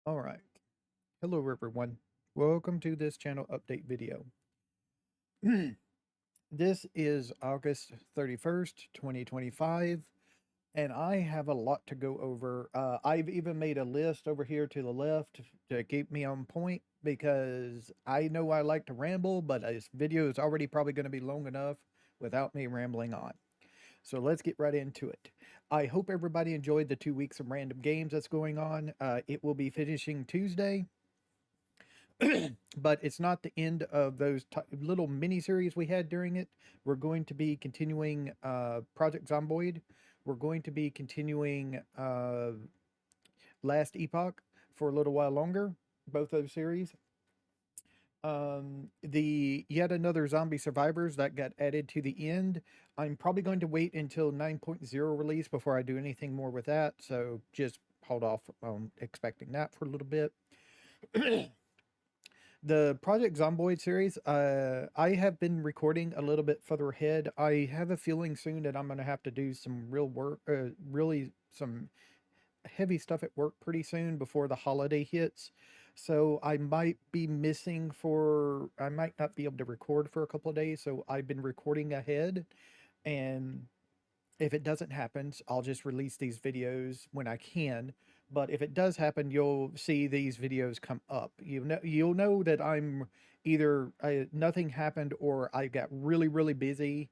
All right. Hello, everyone. Welcome to this channel update video. This is August 31st, 2025, and I have a lot to go over. I've even made a list over here to the left to keep me on point because I know I like to ramble, but this video is already probably going to be long enough without me rambling on. So let's get right into it. I hope everybody enjoyed the 2 weeks of random games that's going on. It will be finishing Tuesday. But it's not the end of those little mini series we had during it. We're going to be continuing Project Zomboid. We're going to be continuing Last Epoch for a little while longer, both those series. The yet another Zombie Survivors that got added to the end. I'm probably going to wait until 9.0 release before I do anything more with that. So just hold off on expecting that for a little bit. The Project Zomboid series, I have been recording a little bit further ahead. I have a feeling soon that I'm going to have to do some real work, really some heavy stuff at work pretty soon before the holiday hits. So I might not be able to record for a couple of days. So I've been recording ahead, and if it doesn't happen, I'll just release these videos when I can. But if it does happen, you'll see these videos come up. You'll know that I'm either nothing happened or I got really really busy,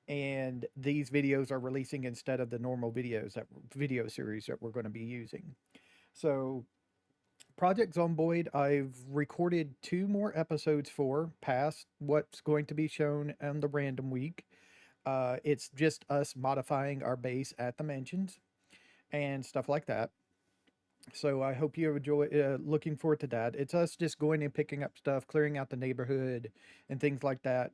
and these videos are releasing instead of the normal video series that we're going to be using. So Project Zomboid, I've recorded 2 more episodes for past what's going to be shown on the random week. It's just us modifying our base at the mansions and stuff like that. So I hope you enjoy. Looking forward to that. It's us just going and picking up stuff, clearing out the neighborhood, and things like that.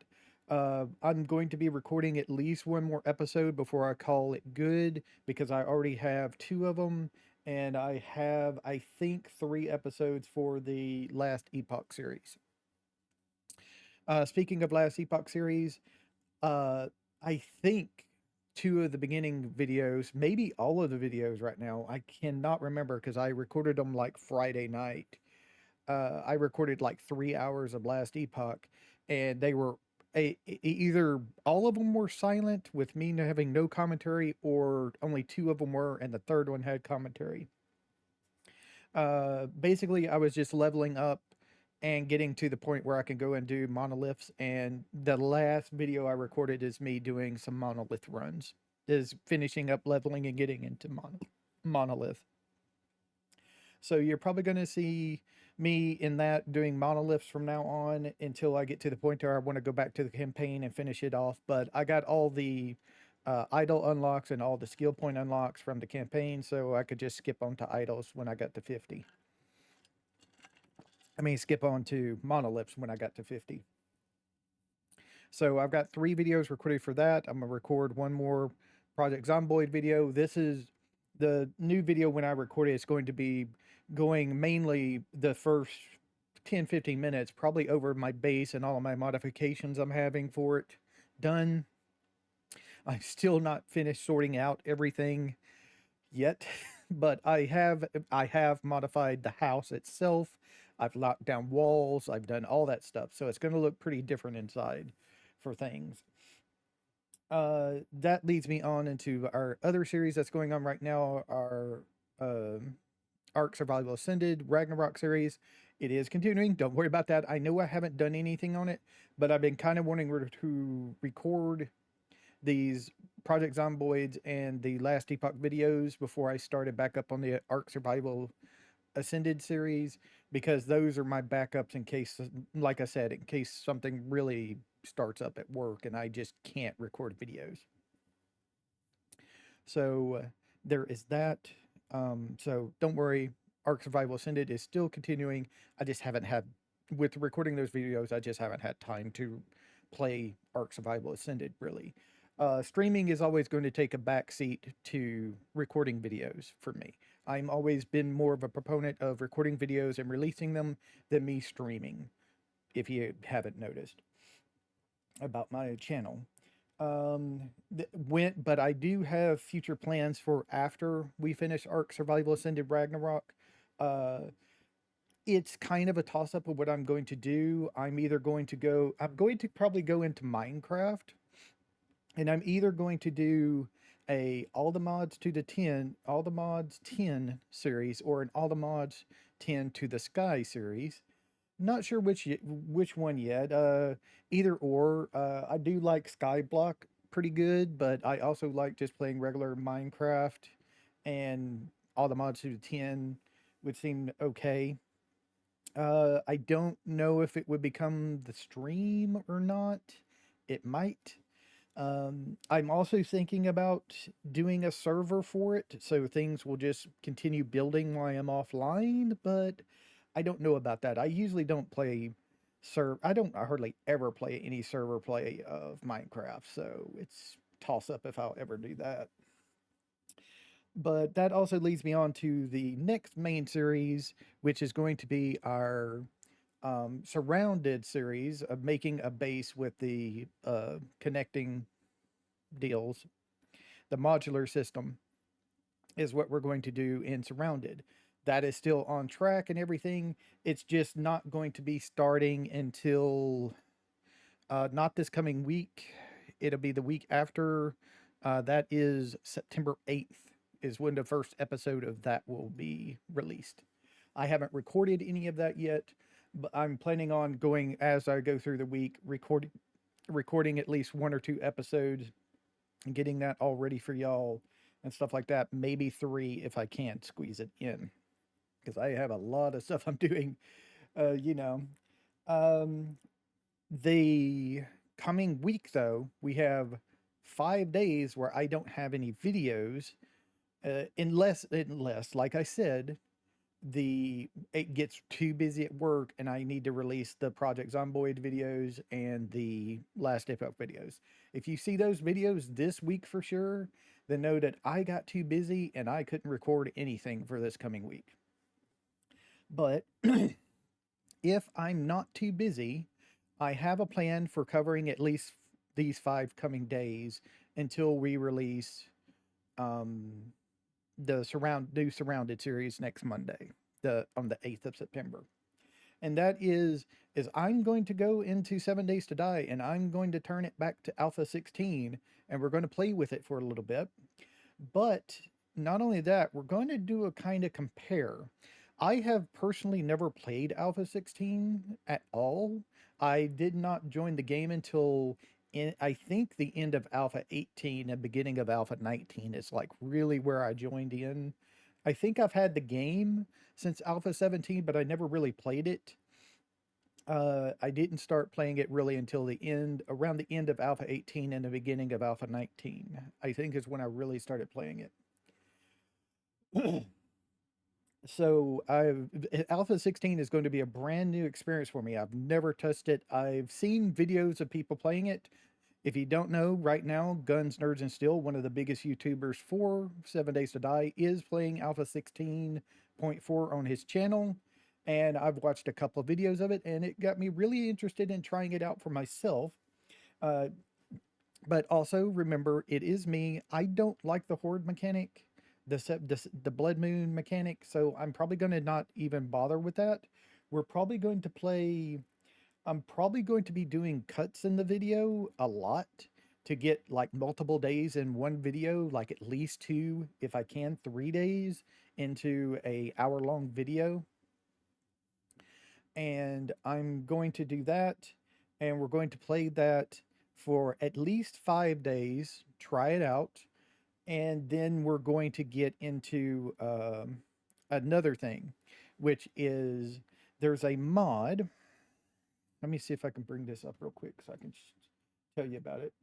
I'm going to be recording at least 1 more episode before I call it good because I already have 2 of them, and I have, I think, 3 episodes for the Last Epoch series. Speaking of Last Epoch series, uh, I think 2 of the beginning videos, maybe all of the videos right now. I cannot remember because I recorded them like Friday night. I recorded like 3 hours of Last Epoch, and they were either all of them were silent with me having no commentary, or only 2 of them were, and the third one had commentary. Basically, I was just leveling up and getting to the point where I can go and do monoliths. And the last video I recorded is me doing some monolith runs, is finishing up leveling and getting into monolith. So you're probably going to see me in that doing monoliths from now on until I get to the point where I want to go back to the campaign and finish it off. But I got all the idol unlocks and all the skill point unlocks from the campaign, so I could just skip on to idols when I got to 50. I mean, skip on to monoliths when I got to 50. So I've got 3 videos recorded for that. I'm going to record 1 more Project Zomboid video. This is the new video when I record it. It's going to be going mainly the first 10-15 minutes, probably over my base and all of my modifications I'm having for it done. I'm still not finished sorting out everything yet, but I have modified the house itself. I've locked down walls. I've done all that stuff, so it's going to look pretty different inside for things. That leads me on into our other series that's going on right now, our Ark Survival Ascended Ragnarok series. It is continuing. Don't worry about that. I know I haven't done anything on it, but I've been kind of wanting to record these Project Zomboids and the Last Epoch videos before I started back up on the Ark Survival Ascended series, because those are my backups in case, like I said, in case something really starts up at work and I just can't record videos. So there is that. So don't worry, Ark Survival Ascended is still continuing. I just haven't had, with recording those videos, I just haven't had time to play Ark Survival Ascended really. Streaming is always going to take a back seat to recording videos for me. I'm always been more of a proponent of recording videos and releasing them than me streaming, if you haven't noticed about my channel. But I do have future plans for after we finish Ark Survival Ascended Ragnarok. Uh, It's kind of a toss up of what I'm going to do. I'm going to probably go into Minecraft, and I'm either going to do a all the mods to the 10, all the mods 10 series, or an all the mods 10 to the sky series. Not sure which one yet. Either or. I do like Skyblock pretty good, but I also like just playing regular Minecraft, and all the mods to the 10 would seem okay. I don't know if it would become the stream or not. It might. I'm also thinking about doing a server for it, so things will just continue building while I'm offline, but I don't know about that. I usually don't play I don't hardly ever play any server play of Minecraft, so it's toss up if I'll ever do that. But that also leads me on to the next main series, which is going to be our surrounded series of making a base with the connecting deals. The modular system is what we're going to do in Surrounded. That is still on track and everything. It's just not going to be starting until not this coming week. It'll be the week after. That is September 8th, is when the first episode of that will be released. I haven't recorded any of that yet, but I'm planning on going as I go through the week, recording at least one or two episodes and getting that all ready for y'all and stuff like that. Maybe three if I can squeeze it in, because I have a lot of stuff I'm doing. Uh, you know, um, the coming week though, we have 5 days where I don't have any videos, unless, like I said, it gets too busy at work and I need to release the Project Zomboid videos and the Last Epoch videos. If you see those videos this week for sure, then know that I got too busy and I couldn't record anything for this coming week. But if I'm not too busy, I have a plan for covering at least these 5 coming days until we release um, the new Surrounded series next Monday, on the 8th of September. And that is I'm going to go into 7 Days to Die and I'm going to turn it back to Alpha 16 and we're going to play with it for a little bit. But not only that, we're going to do a kind of compare. I have personally never played Alpha 16 at all. I did not join the game until I think the end of Alpha 18 and beginning of Alpha 19 is like really where I joined in. I think I've had the game since Alpha 17, but I never really played it. I didn't start playing it really until around the end of Alpha 18 and the beginning of Alpha 19. I think is when I really started playing it. So Alpha 16 is going to be a brand new experience for me. I've never touched it. I've seen videos of people playing it. If you don't know, right now, Guns, Nerds, and Steel, one of the biggest YouTubers for 7 Days to Die, is playing Alpha 16.4 on his channel. And I've watched a couple of videos of it, and it got me really interested in trying it out for myself. Uh, but also remember, it is me. I don't like the horde mechanic, the blood moon mechanic, so I'm probably going to not even bother with that. We're probably going to play. I'm probably going to be doing cuts in the video a lot to get like multiple days in one video, like at least 2, if I can, 3 days into a hour-long video. And I'm going to do that, and we're going to play that for at least 5 days, try it out, and then we're going to get into another thing, which is there's a mod. Let me see if I can bring this up real quick so I can tell you about it.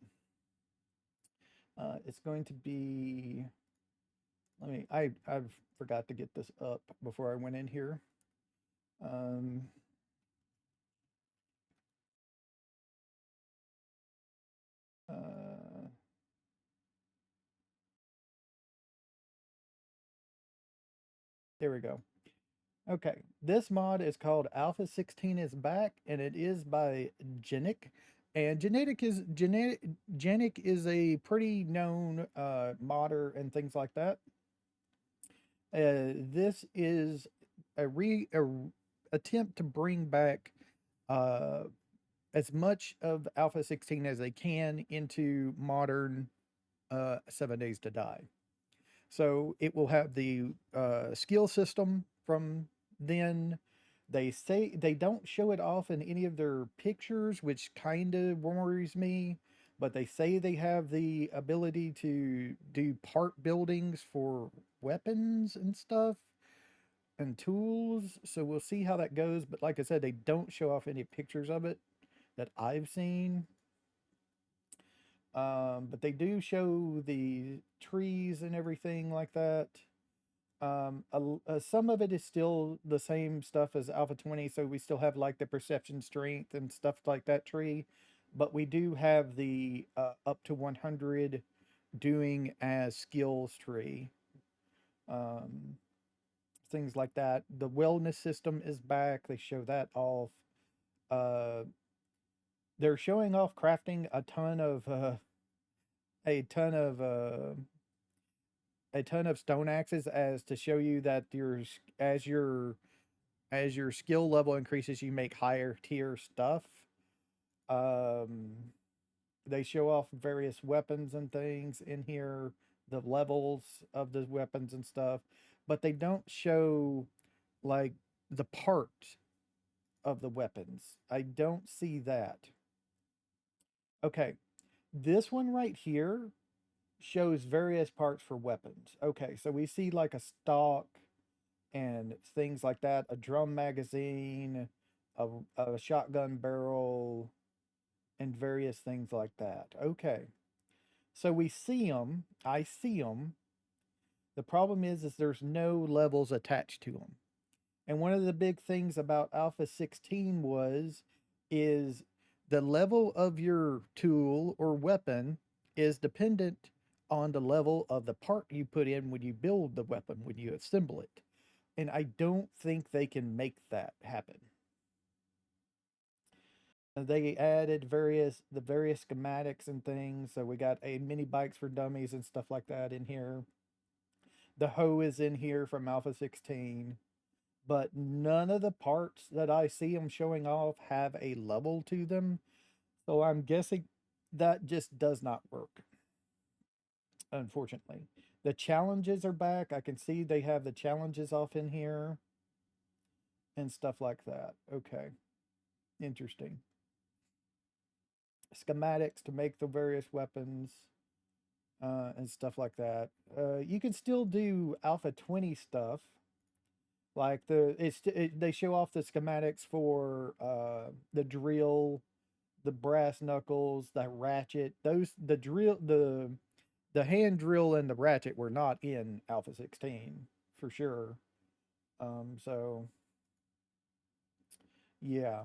It's going to be. I've forgot to get this up before I went in here. Um, uh, there we go. Okay, this mod is called Alpha 16 is back, and it is by Genic. And Genic is a pretty known modder and things like that. This is a attempt to bring back uh, as much of Alpha 16 as they can into modern 7 Days to Die. So it will have the skill system from then. They say they don't show it off in any of their pictures, which kind of worries me. But they say they have the ability to do part buildings for weapons and stuff and tools. So we'll see how that goes. But like I said, they don't show off any pictures of it that I've seen. But they do show the trees and everything like that. Some of it is still the same stuff as Alpha 20, so we still have like the perception strength and stuff like that tree, but we do have the up to 100 doing as skills tree. Um, Things like that. The wellness system is back. They show that off. Uh, they're showing off crafting a ton of a ton of stone axes as to show you that as your skill level increases, you make higher tier stuff. Um, they show off various weapons and things in here, the levels of the weapons and stuff, but they don't show like the part of the weapons. I don't see that. Okay, this one right here shows various parts for weapons. Okay, so we see like a stock and things like that, a drum magazine, a shotgun barrel, and various things like that. Okay, so we see them. I see them. The problem is there's no levels attached to them. And one of the big things about Alpha 16 is the level of your tool or weapon is dependent on the level of the part you put in when you build the weapon, when you assemble it. And I don't think they can make that happen. They added various schematics and things. So we got a mini bikes for dummies and stuff like that in here. The hoe is in here from Alpha 16, but none of the parts that I see them showing off have a level to them. So I'm guessing that just does not work, unfortunately. The challenges are back. I can see they have the challenges off in here and stuff like that. Okay. Interesting. Schematics to make the various weapons and stuff like that. You can still do Alpha 20 stuff. Like they show off the schematics for the drill, the brass knuckles, the ratchet. The hand drill and the ratchet were not in Alpha 16 for sure. So yeah.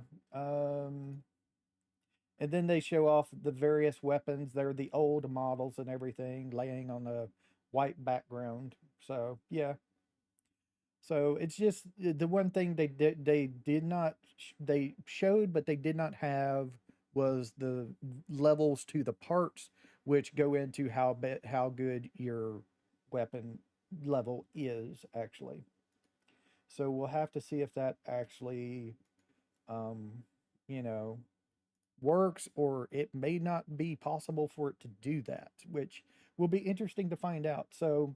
And then they show off the various weapons. They're the old models and everything laying on the white background. So yeah. So it's just the one thing they did not they showed but they did not have was the levels to the parts which go into how good your weapon level is actually. So we'll have to see if that actually um you know works, or it may not be possible for it to do that, which will be interesting to find out. So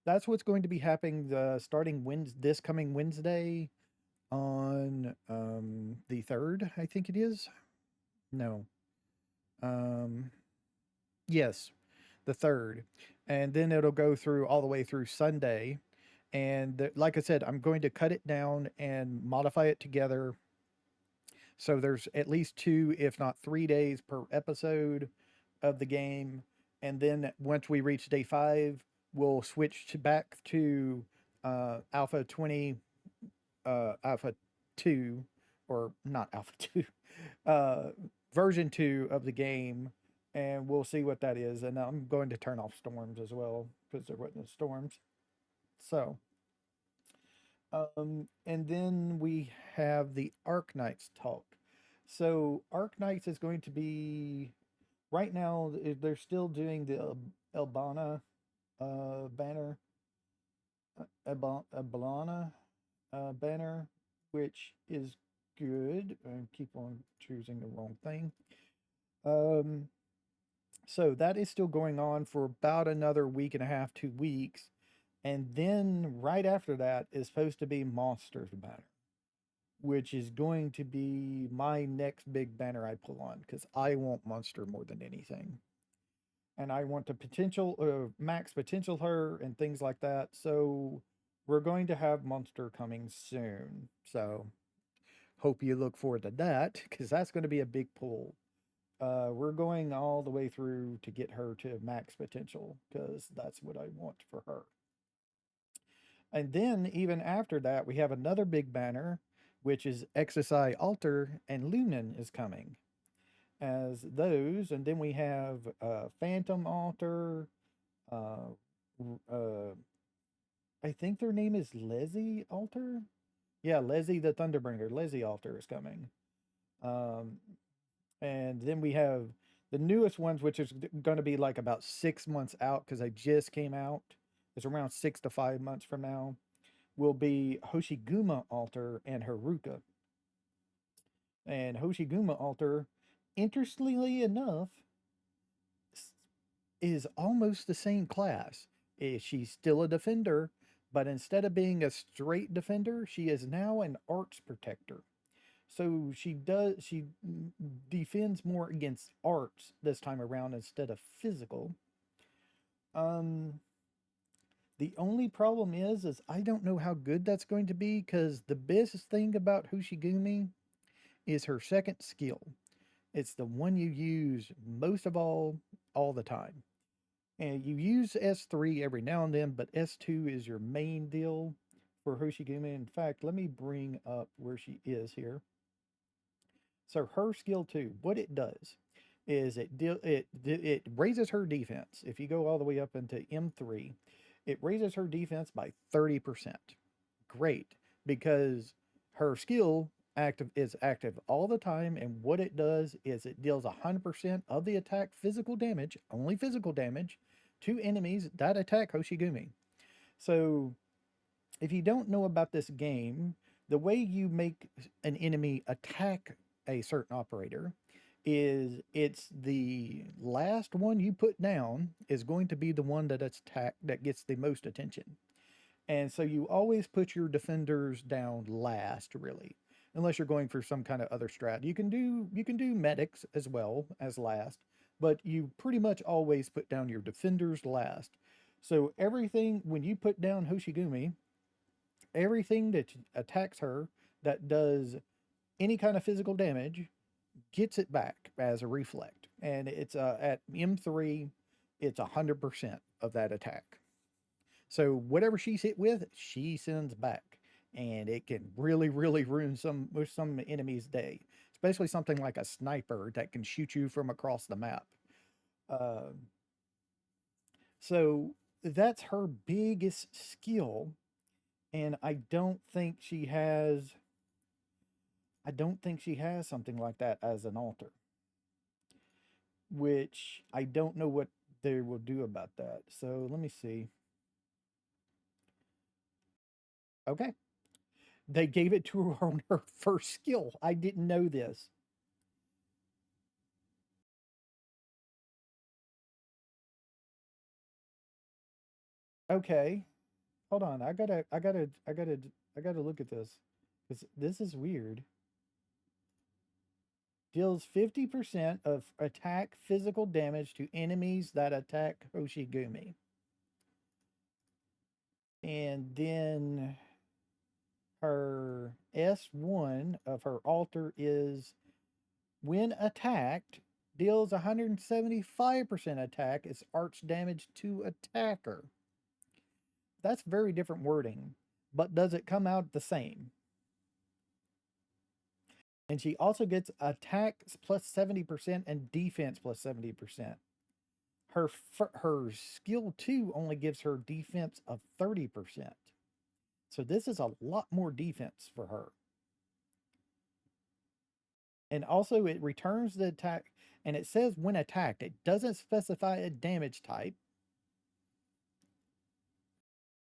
that's what's going to be happening starting this coming Wednesday on the 3rd, I think it is. No. Um yes, the 3rd. And then it'll go through all the way through Sunday. And like I said, I'm going to cut it down and modify it together. So there's at least 2, if not 3 days per episode of the game. And then once we reach day 5, we'll switch back to Alpha 20, Alpha 2, or not Alpha 2, uh, version 2 of the game. And we'll see what that is. And I'm going to turn off storms as well because there wasn't storms. So, and then we have the Arknights talk. So Arknights is going to be right now. They're still doing the Elbana banner, Ebalana banner. which is good. I keep on choosing the wrong thing. Um, so that is still going on for about another week and a half, 2 weeks. And then right after that is supposed to be Monsters Banner, which is going to be my next big banner I pull on because I want Monster more than anything. And I want to max potential her and things like that. So we're going to have Monster coming soon. So hope you look forward to that because that's going to be a big pull. We're going all the way through to get her to max potential because that's what I want for her. And then even after that, we have another big banner, which is XSI Alter and Lunan is coming as those. And then we have Phantom Alter. Uh, uh, I think their name is Leslie Alter. Yeah, Leslie the Thunderbringer. Leslie Alter is coming. Um, and then we have the newest ones, which is going to be like about 6 months out because they just came out. It's around 6 to 5 months from now. Will be Hoshiguma Alter and Haruka. And Hoshiguma Alter, interestingly enough, is almost the same class. She's still a defender, but instead of being a straight defender, she is now an arts protector. So she defends more against arts this time around instead of physical. Um the only problem is I don't know how good that's going to be because the best thing about Hoshigumi is her second skill. It's the one you use most of all the time. And you use S3 every now and then, but S2 is your main deal for Hoshigumi. In fact, let me bring up where she is here. So her skill 2, what it does is it raises her defense. If you go all the way up into M3, it raises her defense by 30%. Great, because her skill is active all the time, and what it does is it deals 100% of the attack physical damage, only physical damage, to enemies that attack Hoshigumi. So if you don't know about this game, the way you make an enemy attack a certain operator is it's the last one you put down is going to be the one that gets the most attention. And so you always put your defenders down last, really, unless you're going for some kind of other strat. You can do medics as well as last, but you pretty much always put down your defenders last. So everything when you put down Hoshigumi, everything that attacks her that does any kind of physical damage gets it back as a reflect. And it's at M3, it's 100% of that attack. So whatever she's hit with, she sends back. And it can really, really ruin some enemy's day. Especially something like a sniper that can shoot you from across the map. Uh, so that's her biggest skill. And I don't think she has something like that as an altar, which I don't know what they will do about that. So let me see. Okay. They gave it to her on her first skill. I didn't know this. Okay. Hold on. I gotta look at this. Because this is weird. Deals 50% of attack physical damage to enemies that attack Hoshigumi. And then her S1 of her altar is when attacked, deals 175% attack as arch damage to attacker. That's very different wording, but does it come out the same? And she also gets attack plus 70% and defense plus 70%. Her skill 2 only gives her defense of 30%. So this is a lot more defense for her. And also it returns the attack and it says when attacked. It doesn't specify a damage type.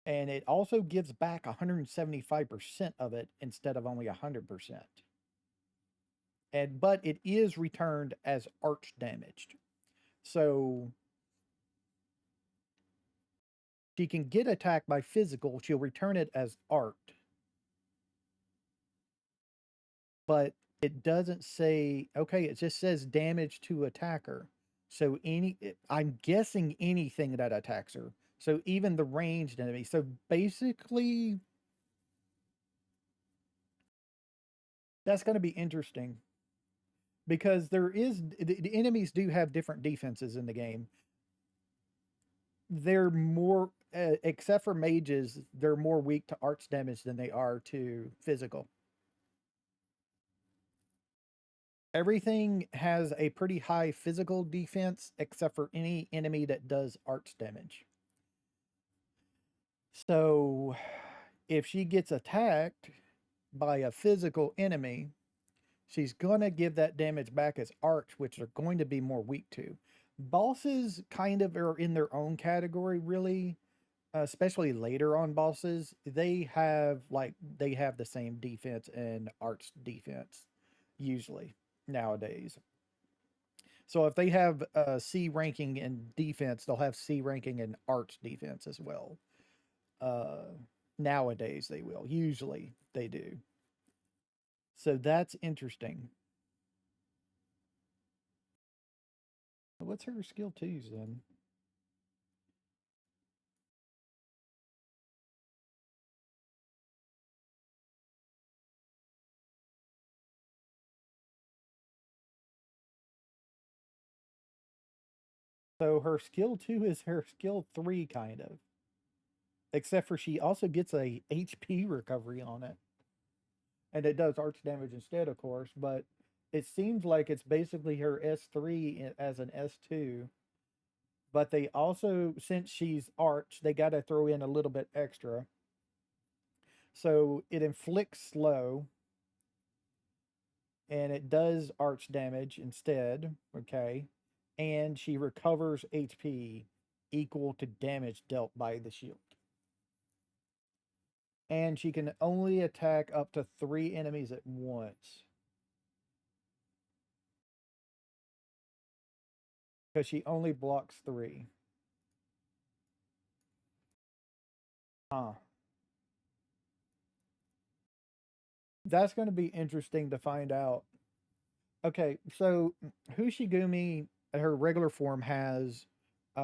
And it also gives back 175% of it instead of only 100%. And but it is returned as arch damaged. So she can get attacked by physical, she'll return it as art. But it doesn't say, okay, it just says damage to attacker. So I'm guessing anything that attacks her. So even the ranged enemy. So basically, that's going to be interesting because the enemies do have different defenses in the game. They're more, except for mages, they're more weak to arts damage than they are to physical. Everything has a pretty high physical defense except for any enemy that does arts damage. So if she gets attacked by a physical enemy, she's going to give that damage back as arts, which are going to be more weak to. Bosses kind of are in their own category, really, especially later on bosses. They have the same defense and arts defense usually nowadays. So if they have C ranking in defense, they'll have C ranking in arts defense as well. Uh, Nowadays they will. Usually they do. So that's interesting. What's her skill twos then? So her skill two is her skill three, kind of. Except for she also gets a HP recovery on it. And it does arch damage instead, of course, but it seems like it's basically her S3 as an S2. But they also, since she's arch, they got to throw in a little bit extra. So it inflicts slow and it does arch damage instead. Okay. And she recovers HP equal to damage dealt by the shield. And she can only attack up to 3 enemies at once. Because she only blocks 3. Huh. That's going to be interesting to find out. Okay, so Hushigumi, her regular form has 2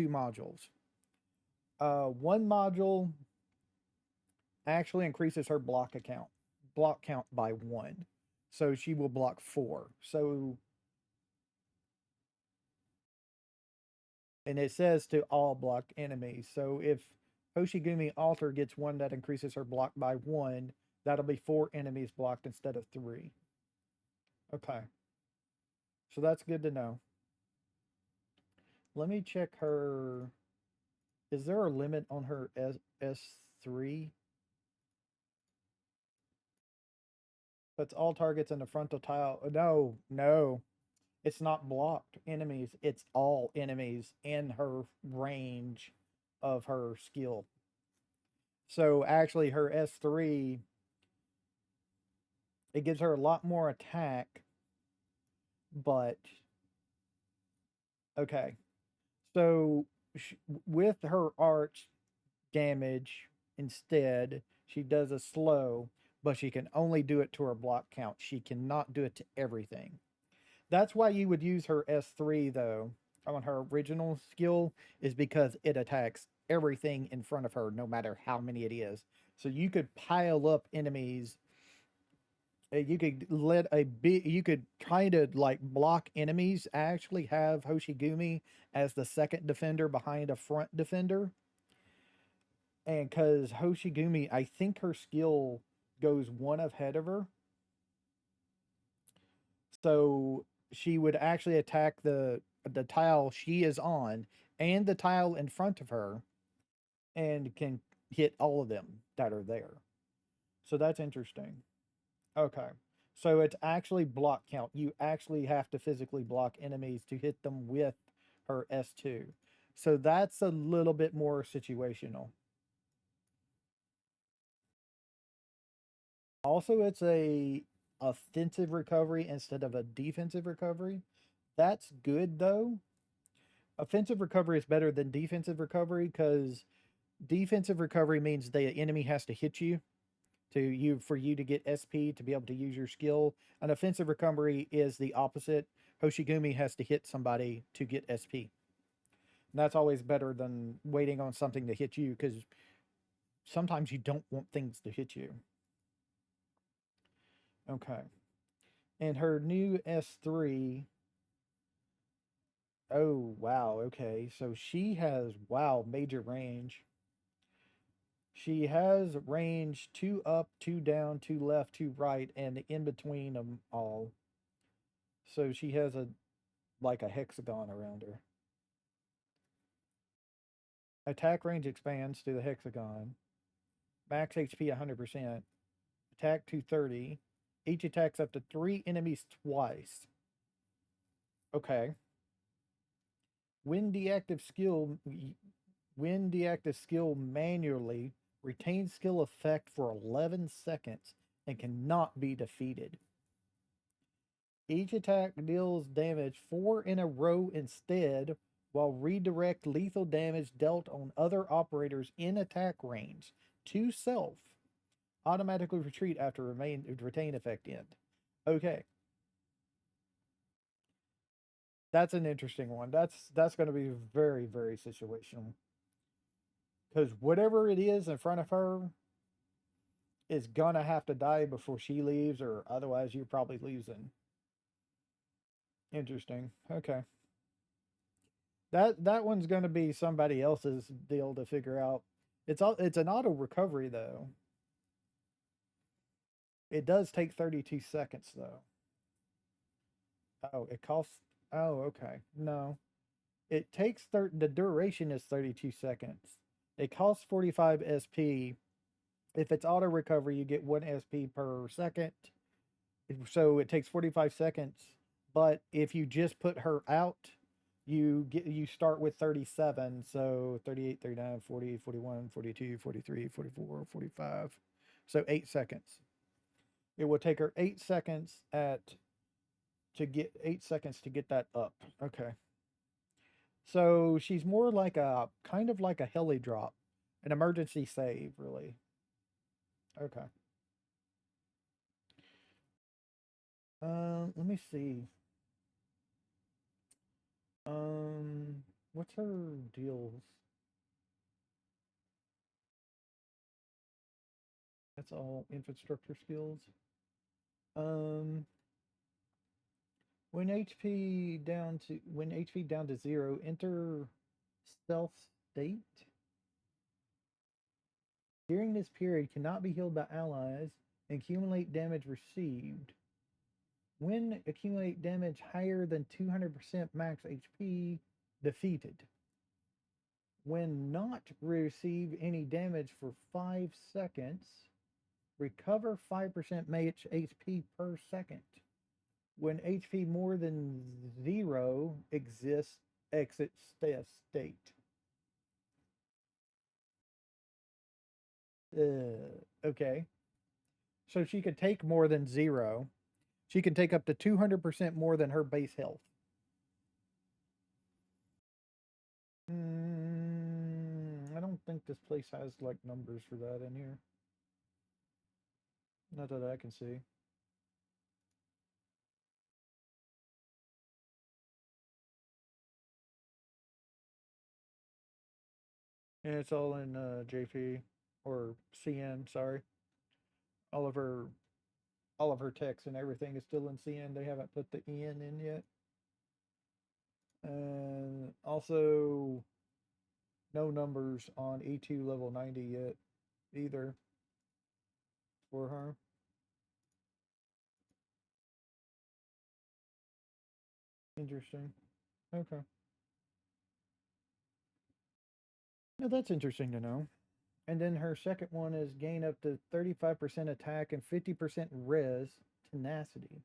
modules. One module actually increases her block count by 1. So she will block 4. So and it says to all block enemies. So if Hoshigumi Alter gets one that increases her block by 1, that'll be 4 enemies blocked instead of 3. Okay. So that's good to know. Let me check her. Is there a limit on her S3? That's all targets in the frontal tile. No, no. It's not blocked enemies. It's all enemies in her range of her skill. So actually her S3, it gives her a lot more attack, but okay. So with her arch damage instead, she does a slow, but she can only do it to her block count. She cannot do it to everything. That's why you would use her S3 though on her original skill, is because it attacks everything in front of her no matter how many it is. So you could pile up enemies. You could kind of like block enemies. Actually have Hoshigumi as the second defender behind a front defender. And because Hoshigumi, I think her skill goes one ahead of her. So she would actually attack the tile she is on and the tile in front of her and can hit all of them that are there. So that's interesting. Okay. So it's actually block count. You actually have to physically block enemies to hit them with her S2. So that's a little bit more situational. Also, it's a offensive recovery instead of a defensive recovery. That's good though. Offensive recovery is better than defensive recovery because defensive recovery means the enemy has to hit you to you for you to get SP to be able to use your skill. An offensive recovery is the opposite. Hoshigumi has to hit somebody to get SP. And that's always better than waiting on something to hit you because sometimes you don't want things to hit you. Okay. And her new S3. Oh, wow. Okay. So she has, wow, major range. She has range 2 up, 2 down, 2 left, 2 right, and in between them all. So she has a like a hexagon around her. Attack range expands to the hexagon. Max HP 100%. Attack 230. Each attacks up to 3 enemies twice. Okay. When deactive skill manually, retains skill effect for 11 seconds and cannot be defeated. Each attack deals damage 4 in a row instead, while redirect lethal damage dealt on other operators in attack range to self automatically retreat after retain effect end. Okay. That's an interesting one. That's going to be very, very situational. Because whatever it is in front of her is gonna have to die before she leaves, or otherwise you're probably losing. Interesting. Okay. That one's gonna be somebody else's deal to figure out. It's an auto recovery though. It does take 32 seconds though. Oh, it costs. Oh, okay. No, it takes the duration is 32 seconds. It costs 45 SP. If it's auto recovery, you get 1 SP per second. So it takes 45 seconds. But if you just put her out, you start with 37. So 38, 39, 40, 41, 42, 43, 44, 45. So 8 seconds. It will take her 8 seconds to get 8 seconds to get that up. Okay. So she's more like a kind of like a heli drop, an emergency save, really. Okay. Let me see. Um, what's her deals? That's all infrastructure skills. Um, when HP down to 0, enter stealth state. During this period, cannot be healed by allies and accumulate damage received. When accumulate damage higher than 200% max HP, defeated. When not receive any damage for 5 seconds, recover 5% max HP per second. When HP more than 0 exists, exit state. Okay. So she could take more than 0. She can take up to 200% more than her base health. I don't think this place has like numbers for that in here. Not that I can see. And it's all in JP or CN, sorry. All of her all of her text and everything is still in CN. They haven't put the EN in yet. And also no numbers on E2 level 90 yet either for her. Interesting. Okay. Now that's interesting to know. And then her second one is gain up to 35% attack and 50% res tenacity.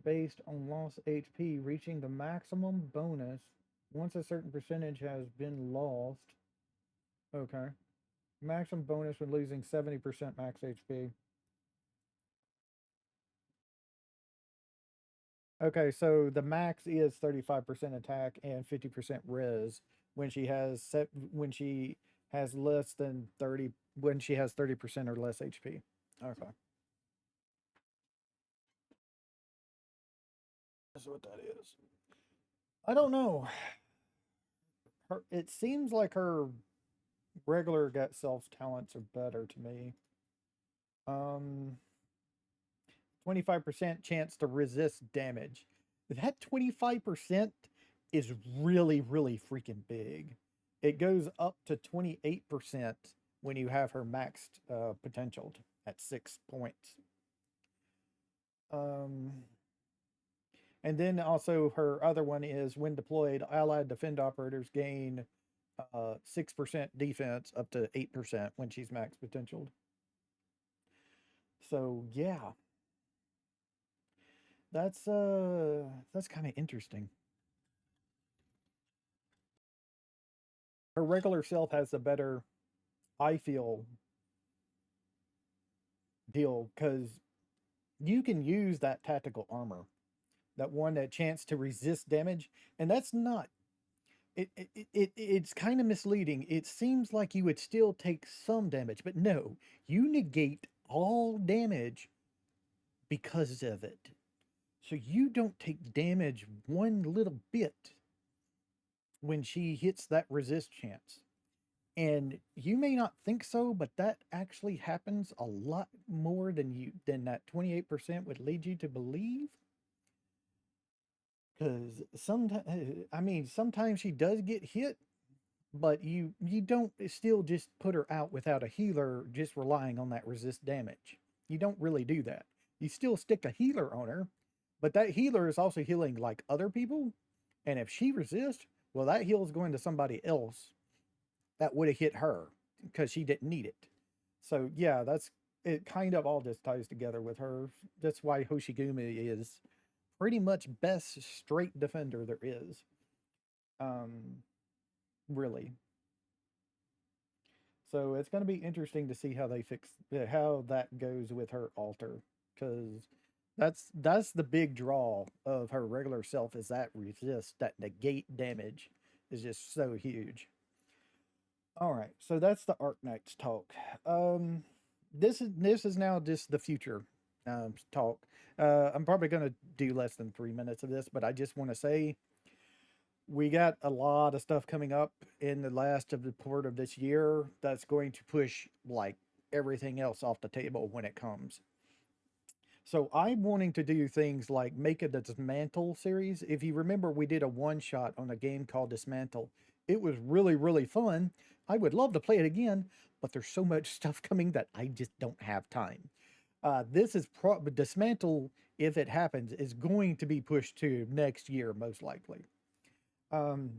Based on lost HP, reaching the maximum bonus Once a certain percentage has been lost. Okay. Maximum bonus when losing 70% max HP. Okay, so the max is 35% attack and 50% res when she has when she has less than 30 when she has 30% or less HP. Okay. That's what that is. I don't know. It seems like her regular gut self talents are better to me. Um 25% chance to resist damage. That 25% is really, really freaking big. It goes up to 28% when you have her maxed potentialed at 6 points. Um, and then also her other one is when deployed, allied defend operators gain 6% defense up to 8% when she's max potentialed. So yeah, that's kind of interesting. Her regular self has a better, I feel, deal because you can use that tactical armor, that one that chance to resist damage, and that's not. It's kind of misleading. It seems like you would still take some damage, but no, you negate all damage because of it. So you don't take damage one little bit when she hits that resist chance. And you may not think so, but that actually happens a lot more than that 28% would lead you to believe. Because sometimes, I mean, sometimes she does get hit, but you don't still just put her out without a healer, just relying on that resist damage. You don't really do that. You still stick a healer on her, but that healer is also healing like other people. And if she resists, well, that heal is going to somebody else that would have hit her because she didn't need it. So yeah, that's it. Kind of all just ties together with her. That's why Hoshigumi is pretty much best straight defender there is. Um, really. So it's going to be interesting to see how they fix how that goes with her altar because that's the big draw of her regular self is that resist that negate damage is just so huge. All right, so that's the Arknights talk. Um, this is now just the future talk. I'm probably going to do less than 3 minutes of this, but I just want to say we got a lot of stuff coming up in the last of the part of this year that's going to push like everything else off the table when it comes. So I'm wanting to do things like make a Dismantle series. If you remember, we did a one shot on a game called Dismantle. It was really, really fun. I would love to play it again, but there's so much stuff coming that I just don't have time. This is Dismantle, if it happens, is going to be pushed to next year, most likely. Um,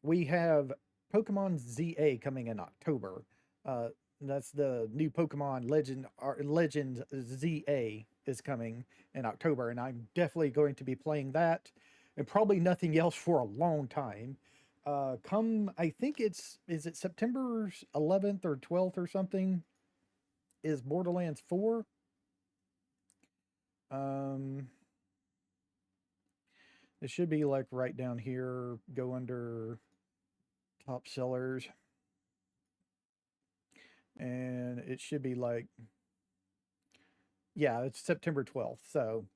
we have Pokemon ZA coming in October. Uh, that's the new Pokemon Legend ZA is coming in October, and I'm definitely going to be playing that, and probably nothing else for a long time. Come, I think is it September 11th or 12th or something? Is Borderlands 4? Um, it should be like right down here. Go under top sellers, and it should be like yeah, it's September 12th. So,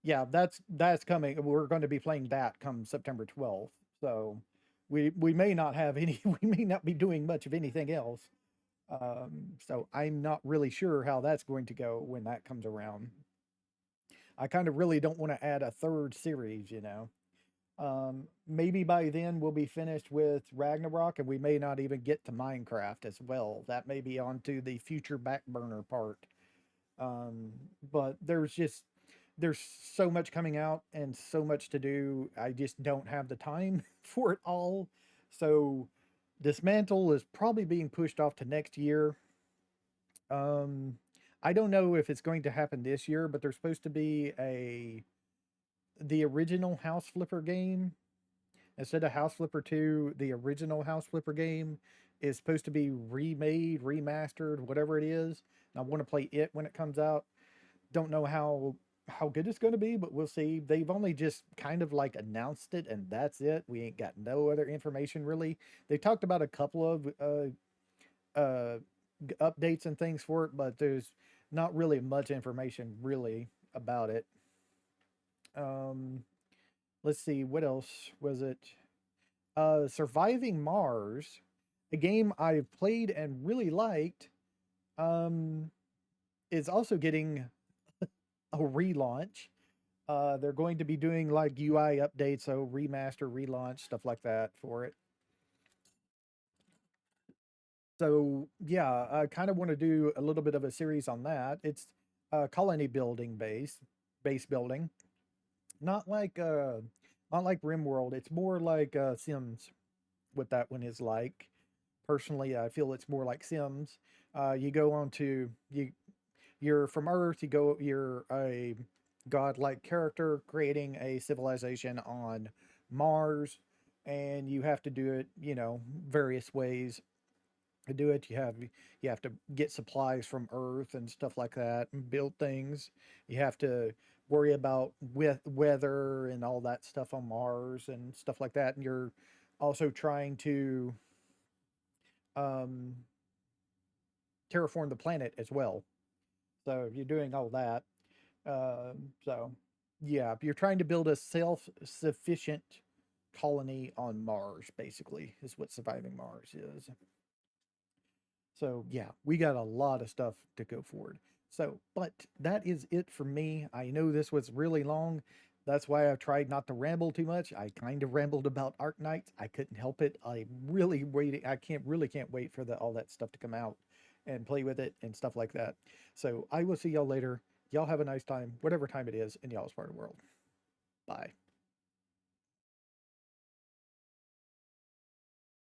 yeah, that's coming. We're going to be playing that come September 12th. So, we may not have any we may not be doing much of anything else. So I'm not really sure how that's going to go when that comes around. I kind of really don't want to add a third series, you know. Maybe by then we'll be finished with Ragnarok and we may not even get to Minecraft as well. That may be onto the future back burner part. Um, but there's so much coming out and so much to do. I just don't have the time for it all. So Dismantle is probably being pushed off to next year. Um, I don't know if it's going to happen this year, but there's supposed to be the original House Flipper game Instead of House Flipper 2, the original House Flipper game is supposed to be remade, remastered, whatever it is. And I want to play it when it comes out. Don't know how good it's going to be, but we'll see. They've only just kind of like announced it, and that's it. We ain't got no other information really. They talked about a couple of uh, updates and things for it, but there's not really much information really about it. Um, let's see, what else was it? Surviving Mars, a game I've played and really liked, um, is also getting a relaunch. They're going to be doing like UI updates, so remaster, relaunch, stuff like that for it. So yeah, I kind of want to do a little bit of a series on that. It's colony building base building, not like uh, not like RimWorld. It's more like Sims. What that one is like. Personally, I feel it's more like Sims. You go on to you're from Earth. You're a godlike character creating a civilization on Mars, and you have to do it. Various ways to do it. You have to get supplies from Earth and stuff like that, and build things. You have to worry about with weather and all that stuff on Mars and stuff like that. And you're also trying to um, terraform the planet as well. So you're doing all that. So yeah, you're trying to build a self-sufficient colony on Mars. Basically, is what surviving Mars is. So yeah, we got a lot of stuff to go forward. So, but that is it for me. I know this was really long. That's why I've tried not to ramble too much. I kind of rambled about Arknights. I couldn't help it. I really waiting. I can't wait for all that stuff to come out and play with it and stuff like that. So I will see y'all later. Y'all have a nice time, whatever time it is in y'all's part of the world. Bye.